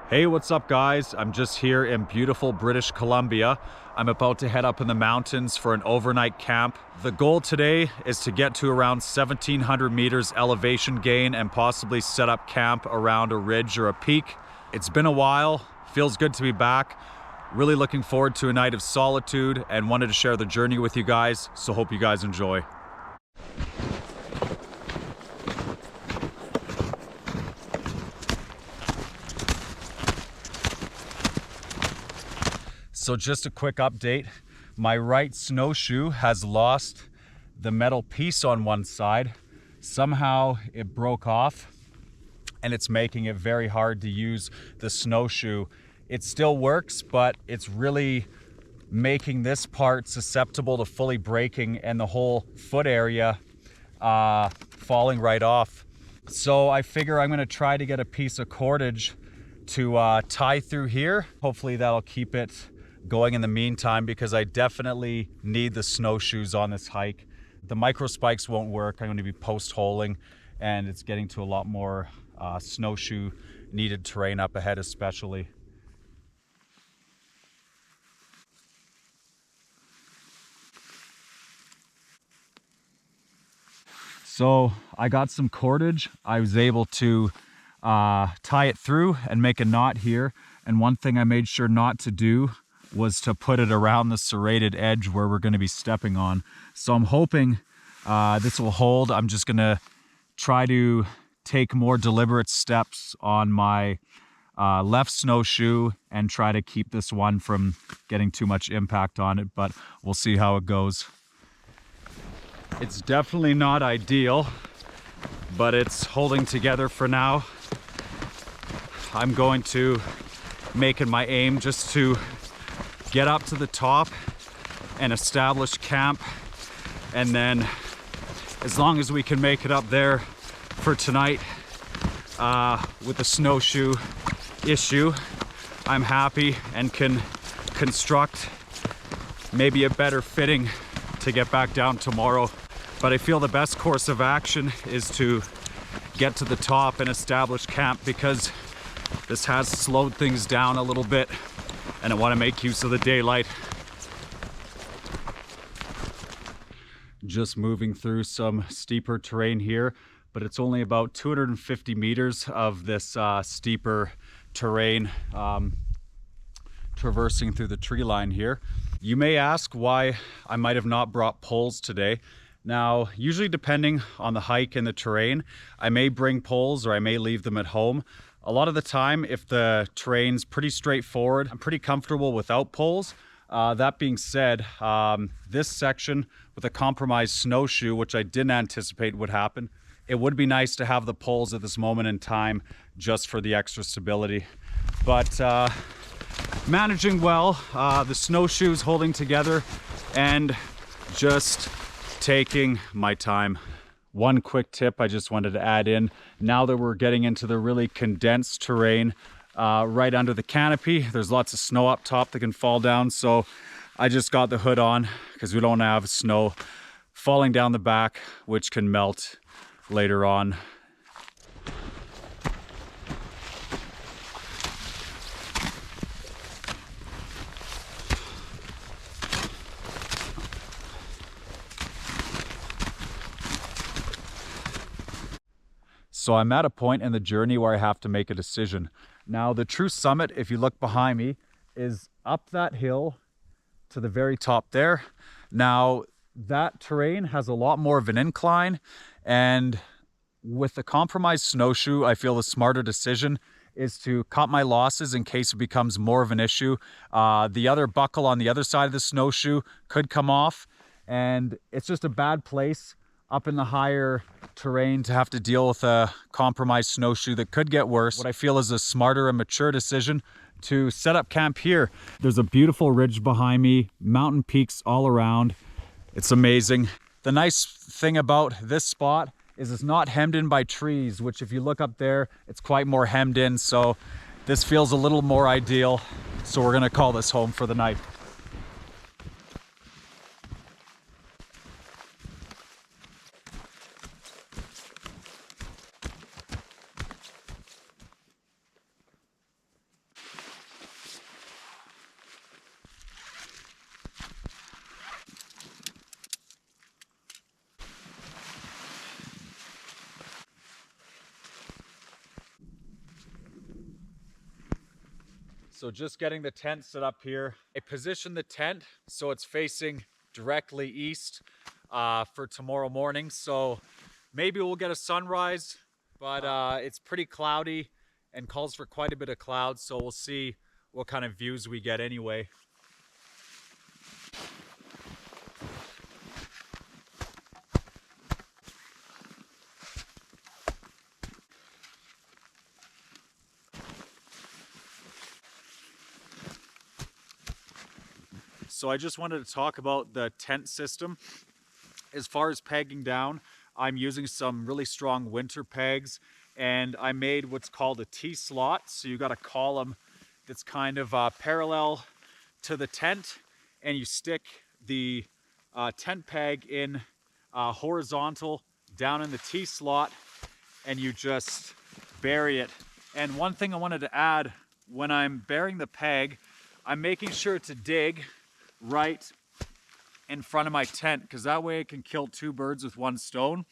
Hey, what's up guys? I'm just here in beautiful British Columbia. I'm about to head up in the mountains for an overnight camp. The goal today is to get to around 1,700 meters elevation gain and possibly set up camp around a ridge or a peak. It's been a while, feels good to be back. Really looking forward to a night of solitude and wanted to share the journey with you guys, so hope you guys enjoy. So just a quick update, my right snowshoe has lost the metal piece on one side. Somehow it broke off and it's making it very hard to use the snowshoe. It still works, but it's really making this part susceptible to fully breaking and the whole foot area falling right off. So I figure I'm gonna try to get a piece of cordage to tie through here. Hopefully that'll keep it going in the meantime, because I definitely need the snowshoes on this hike. The micro spikes won't work. I'm going to be post-holing, and it's getting to a lot more snowshoe needed terrain up ahead especially. So I got some cordage. I was able to tie it through and make a knot here. And one thing I made sure not to do was to put it around the serrated edge where we're going to be stepping on. So I'm hoping this will hold. I'm just going to try to take more deliberate steps on my left snowshoe and try to keep this one from getting too much impact on it, but we'll see how it goes. It's definitely not ideal, but it's holding together for now. I'm going to make it my aim just to get up to the top and establish camp, and then as long as we can make it up there for tonight with the snowshoe issue, I'm happy and can construct maybe a better fitting to get back down tomorrow. But I feel the best course of action is to get to the top and establish camp, because this has slowed things down a little bit and I want to make use of the daylight. Just moving through some steeper terrain here, but it's only about 250 meters of this steeper terrain traversing through the tree line here. You may ask why I might have not brought poles today. Now, usually depending on the hike and the terrain, I may bring poles or I may leave them at home. A lot of the time, if the terrain's pretty straightforward, I'm pretty comfortable without poles. That being said, this section with a compromised snowshoe, which I didn't anticipate would happen, it would be nice to have the poles at this moment in time just for the extra stability. But managing well, the snowshoes holding together and just taking my time. One quick tip I just wanted to add in, now that we're getting into the really condensed terrain right under the canopy, there's lots of snow up top that can fall down, so I just got the hood on because we don't have snow falling down the back, which can melt later on. So I'm at a point in the journey where I have to make a decision. Now, the true summit, if you look behind me, is up that hill to the very top there. Now, that terrain has a lot more of an incline, and with the compromised snowshoe, I feel the smarter decision is to cut my losses in case it becomes more of an issue. The other buckle on the other side of the snowshoe could come off, and it's just a bad place up in the higher terrain to have to deal with a compromised snowshoe that could get worse. What I feel is a smarter and mature decision to set up camp here. There's a beautiful ridge behind me, mountain peaks all around. It's amazing. The nice thing about this spot is it's not hemmed in by trees, which if you look up there, it's quite more hemmed in. So this feels a little more ideal. So we're gonna call this home for the night. So just getting the tent set up here. I positioned the tent so it's facing directly east for tomorrow morning. So maybe we'll get a sunrise, but it's pretty cloudy and calls for quite a bit of clouds. So we'll see what kind of views we get anyway. So I just wanted to talk about the tent system. As far as pegging down, I'm using some really strong winter pegs, and I made what's called a T-slot. So you got a column that's kind of parallel to the tent, and you stick the tent peg in horizontal down in the T-slot, and you just bury it. And one thing I wanted to add, when I'm burying the peg, I'm making sure to dig right in front of my tent, because that way I can kill two birds with one stone.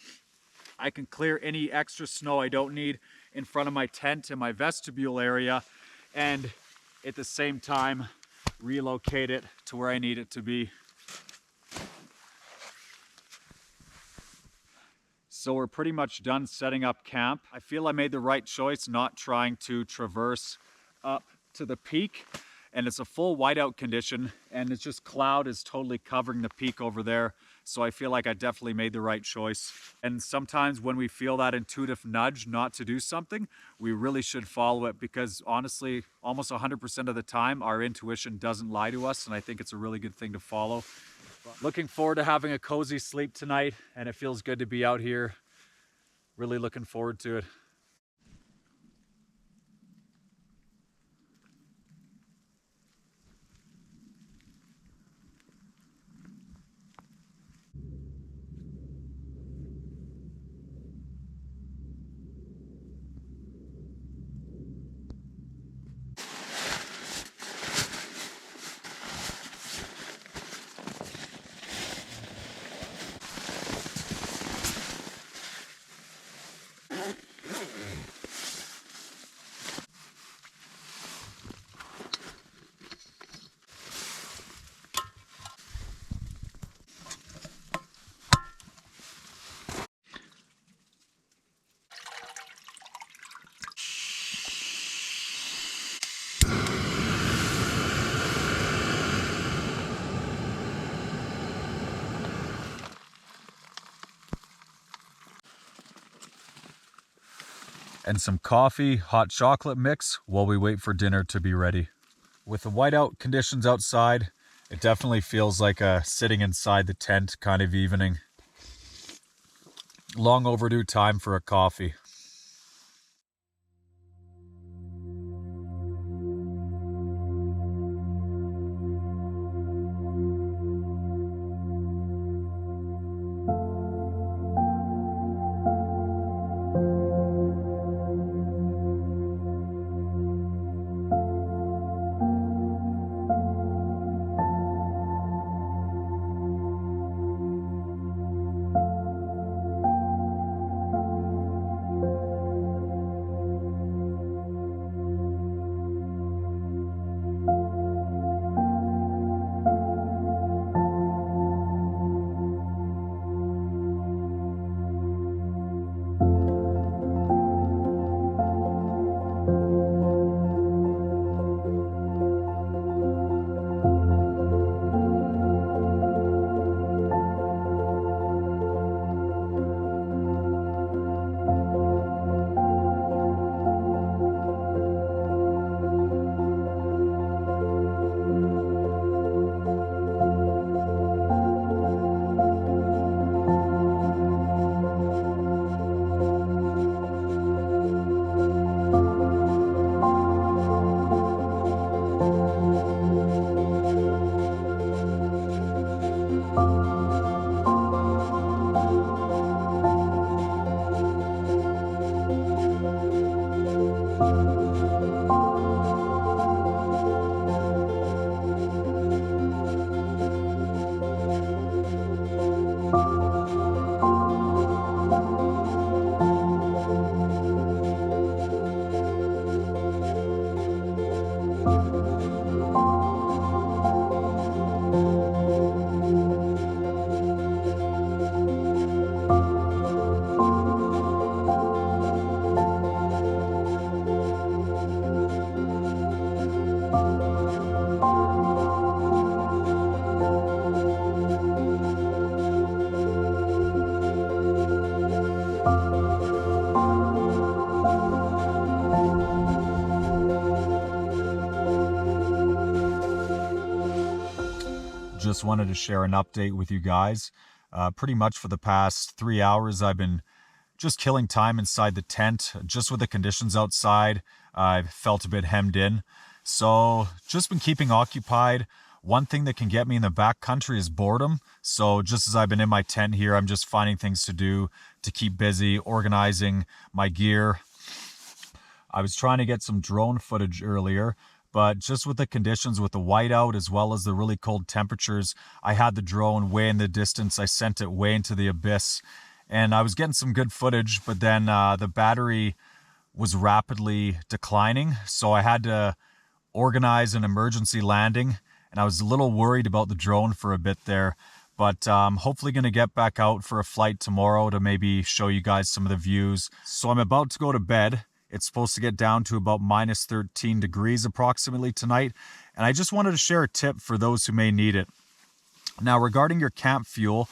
I can clear any extra snow I don't need in front of my tent and my vestibule area, and at the same time relocate it to where I need it to be. So we're pretty much done setting up camp. I feel I made the right choice not trying to traverse up to the peak, and it's a full whiteout condition, and it's just cloud is totally covering the peak over there. So I feel like I definitely made the right choice. And sometimes when we feel that intuitive nudge not to do something, we really should follow it, because honestly, almost 100% of the time, our intuition doesn't lie to us, and I think it's a really good thing to follow. Looking forward to having a cozy sleep tonight, and it feels good to be out here. Really looking forward to it. And some coffee, hot chocolate mix while we wait for dinner to be ready. With the whiteout conditions outside, it definitely feels like a sitting inside the tent kind of evening. Long overdue time for a coffee. just wanted to share an update with you guys. Pretty much for the past 3 hours, I've been just killing time inside the tent. Just with the conditions outside, I've felt a bit hemmed in. So just been keeping occupied. One thing that can get me in the backcountry is boredom. So just as I've been in my tent here, I'm just finding things to do to keep busy, organizing my gear. I was trying to get some drone footage earlier, but just with the conditions, with the whiteout as well as the really cold temperatures, I had the drone way in the distance. I sent it way into the abyss, and I was getting some good footage, but then the battery was rapidly declining, so I had to organize an emergency landing, and I was a little worried about the drone for a bit there. But I'm hopefully going to get back out for a flight tomorrow to maybe show you guys some of the views. So I'm about to go to bed. It's supposed to get down to about minus 13 degrees approximately tonight. And I just wanted to share a tip for those who may need it. Now, regarding your camp fuel,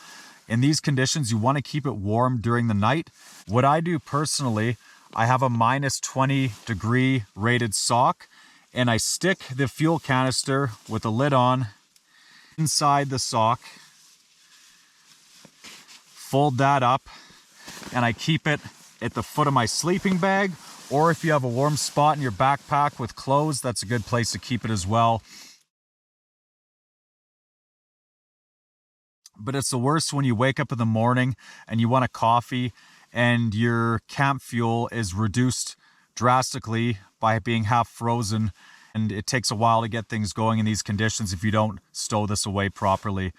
in these conditions, you want to keep it warm during the night. What I do personally, I have a minus 20 degree rated sock, and I stick the fuel canister with the lid on inside the sock, fold that up, and I keep it at the foot of my sleeping bag. Or if you have a warm spot in your backpack with clothes, that's a good place to keep it as well. But it's the worst when you wake up in the morning and you want a coffee and your camp fuel is reduced drastically by being half frozen, and it takes a while to get things going in these conditions if you don't stow this away properly.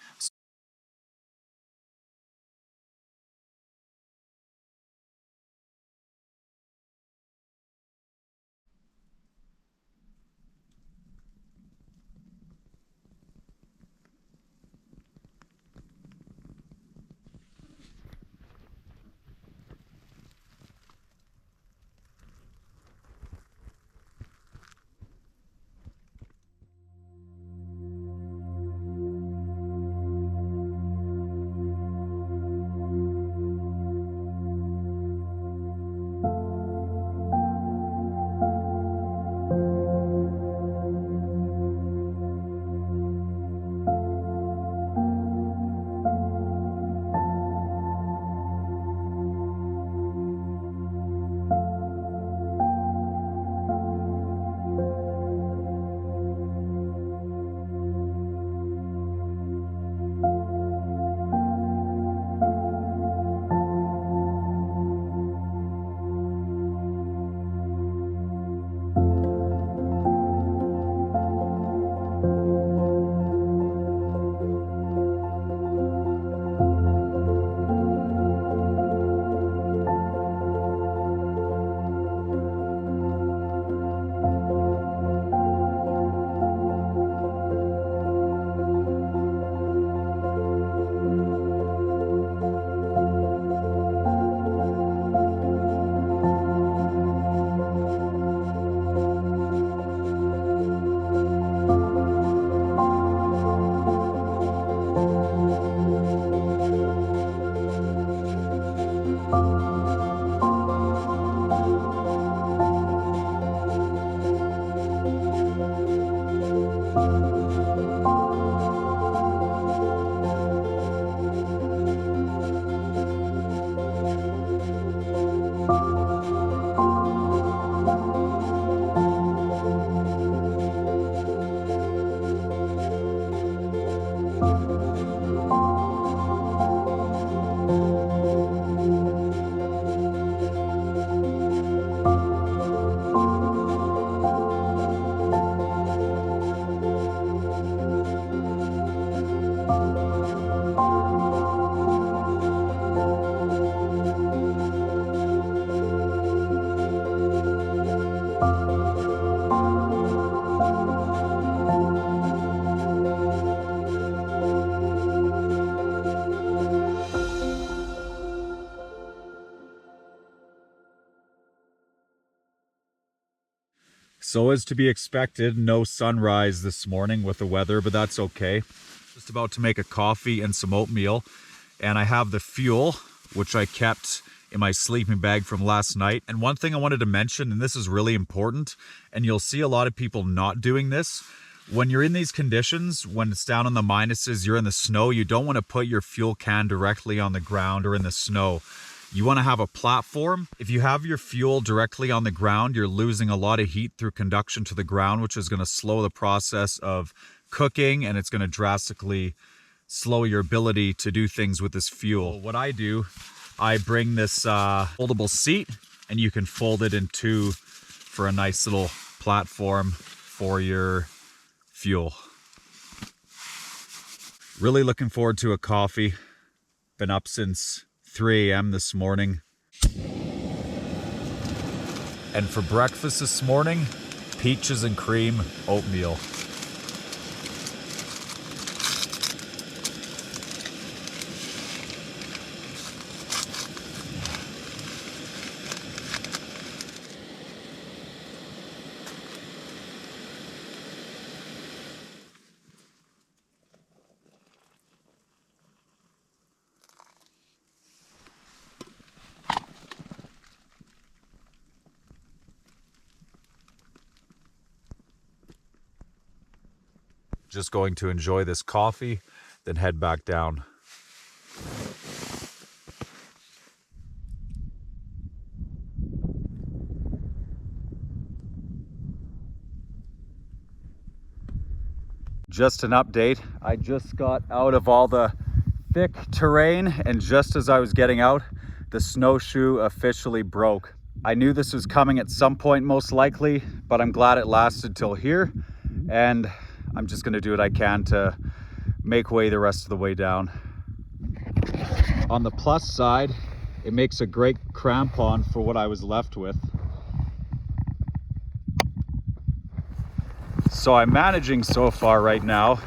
So as to be expected, no sunrise this morning with the weather, but that's okay. Just about to make a coffee and some oatmeal, and I have the fuel, which I kept in my sleeping bag from last night. And one thing I wanted to mention, and this is really important, and you'll see a lot of people not doing this, When you're in these conditions, when it's down in the minuses, you're in the snow, you don't want to put your fuel can directly on the ground or in the snow. You want to have a platform. If you have your fuel directly on the ground, you're losing a lot of heat through conduction to the ground, which is going to slow the process of cooking, and it's going to drastically slow your ability to do things with this fuel. What I do, I bring this foldable seat, and you can fold it in two for a nice little platform for your fuel. Really looking forward to a coffee. Been up since 3 a.m. this morning. And for breakfast this morning, peaches and cream oatmeal. Just going to enjoy this coffee, then head back down. Just an update. I just got out of all the thick terrain, and just as I was getting out, the snowshoe officially broke. I knew this was coming at some point most likely, but I'm glad it lasted till here, and I'm just gonna do what I can to make way the rest of the way down. On the plus side, it makes a great crampon for what I was left with. So I'm managing so far right now.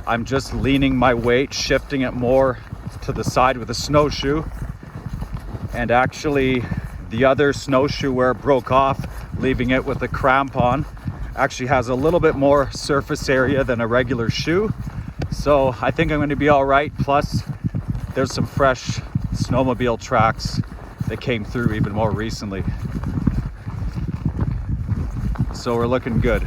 I'm just leaning my weight, shifting it more to the side with a snowshoe. And actually, the other snowshoe where it broke off, leaving it with a crampon, actually has a little bit more surface area than a regular shoe. So I think I'm going to be all right. Plus, there's some fresh snowmobile tracks that came through even more recently. So we're looking good.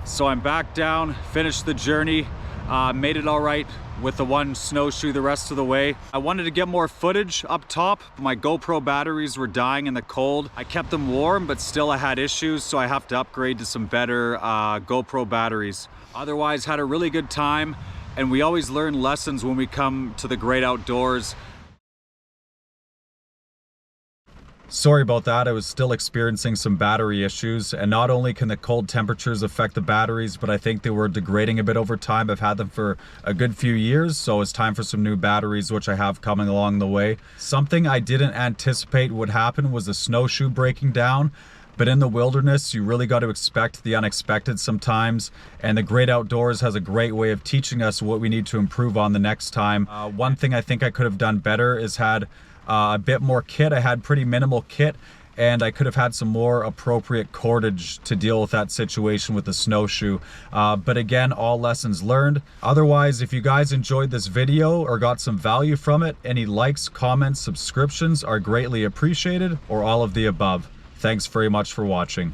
So I'm back down, finished the journey, made it all right with the one snowshoe the rest of the way. I wanted to get more footage up top. My GoPro batteries were dying in the cold. I kept them warm, but still I had issues, so I have to upgrade to some better GoPro batteries. Otherwise, had a really good time, and we always learn lessons when we come to the great outdoors. Sorry about that, I was still experiencing some battery issues, and not only can the cold temperatures affect the batteries, but I think they were degrading a bit over time. I've had them for a good few years, so it's time for some new batteries, which I have coming along the way. Something I didn't anticipate would happen was a snowshoe breaking down, but in the wilderness, you really got to expect the unexpected sometimes, and the great outdoors has a great way of teaching us what we need to improve on the next time. One thing I think I could have done better is had a bit more kit. I had pretty minimal kit, and I could have had some more appropriate cordage to deal with that situation with the snowshoe. But again, all lessons learned. Otherwise, if you guys enjoyed this video or got some value from it, any likes, comments, subscriptions are greatly appreciated, or all of the above. Thanks very much for watching.